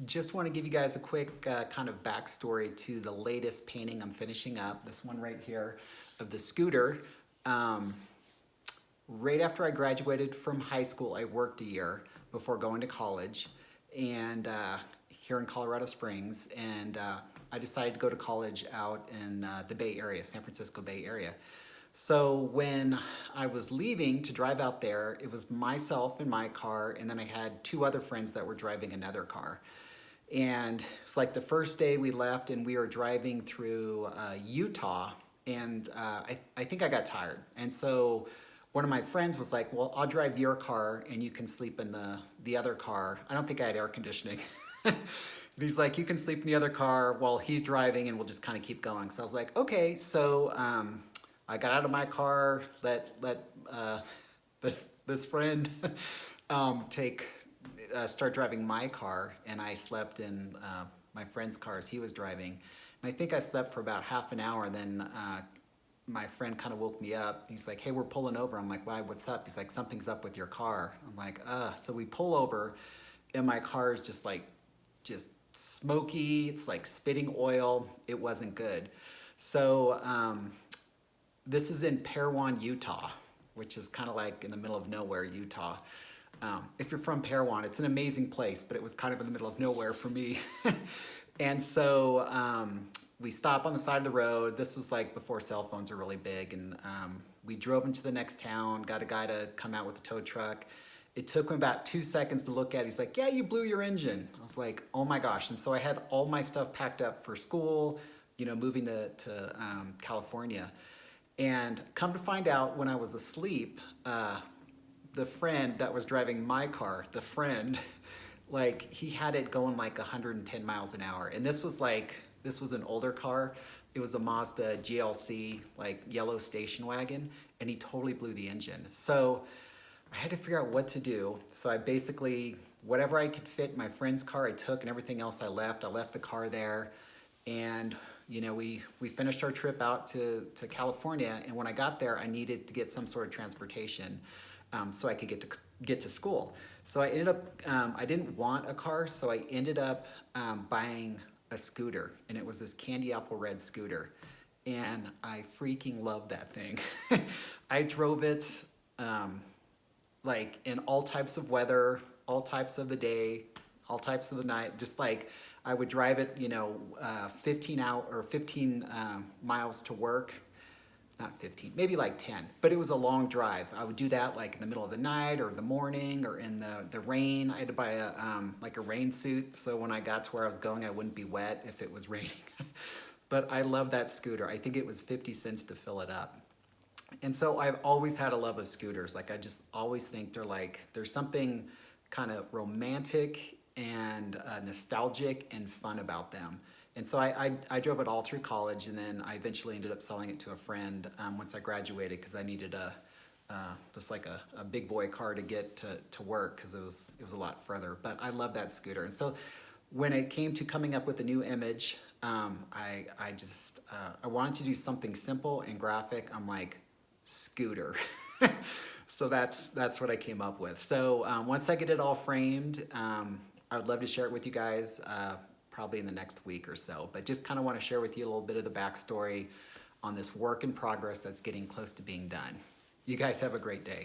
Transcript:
Just want to give you guys a quick kind of backstory to the latest painting I'm finishing up. This one right here of the scooter. Um, right after I graduated from high school, I worked a year before going to college, and here in Colorado Springs, and I decided to go to college out in the Bay Area, San Francisco Bay Area. So when I was leaving to drive out there, it was myself in my car, and then I had two other friends that were driving another car. And it's like the first day we left, and we were driving through Utah, and I think I got tired. And so one of my friends was like, "Well, I'll drive your car, and you can sleep in the other car." I don't think I had air conditioning. But he's like, "You can sleep in the other car while he's driving, and we'll just kind of keep going." So I was like, "Okay." So I got out of my car, let this friend take start driving my car, and I slept in my friend's car as he was driving. And I think I slept for about half an hour. And then my friend kind of woke me up. He's like, "Hey, we're pulling over." I'm like, "Why? What's up?" He's like, "Something's up with your car." I'm like, "Ugh." So we pull over, and my car is just smoky. It's like spitting oil. It wasn't good. So this is in Parowan, Utah, which is kind of like in the middle of nowhere, Utah. If you're from Parowan, it's an amazing place, but it was kind of in the middle of nowhere for me. And so we stop on the side of the road. This was like before cell phones were really big. And we drove into the next town, got a guy to come out with a tow truck. It took him about 2 seconds to look at it. He's like, "Yeah, you blew your engine." I was like, "Oh my gosh." And so I had all my stuff packed up for school, moving to California. And come to find out, when I was asleep, the friend that was driving my car, the friend, like he had it going like 110 miles an hour. And this was an older car. It was a Mazda GLC, like yellow station wagon, and he totally blew the engine. So I had to figure out what to do. So I basically, whatever I could fit in my friend's car, I took, and everything else I left. I left the car there. And we finished our trip out to California, and when I got there, I needed to get some sort of transportation so I could get to school. So I ended up I didn't want a car, so I ended up buying a scooter, and it was this candy apple red scooter, and I freaking loved that thing. I drove it like in all types of weather, all types of the day, all types of the night. Just like I would drive it, 15 miles to work. Not 15, maybe like 10, but it was a long drive. I would do that like in the middle of the night or the morning or in the rain. I had to buy like a rain suit, so when I got to where I was going, I wouldn't be wet if it was raining. But I love that scooter. I think it was 50 cents to fill it up. And so I've always had a love of scooters. Like I just always think there's something kind of romantic and nostalgic and fun about them. And so I drove it all through college, and then I eventually ended up selling it to a friend once I graduated, because I needed just like a big boy car to get to work, because it was a lot further. But I love that scooter. And so when it came to coming up with a new image, I wanted to do something simple and graphic. I'm like, scooter. So that's what I came up with. So once I get it all framed, I would love to share it with you guys probably in the next week or so. But just kind of want to share with you a little bit of the backstory on this work in progress that's getting close to being done. You guys have a great day.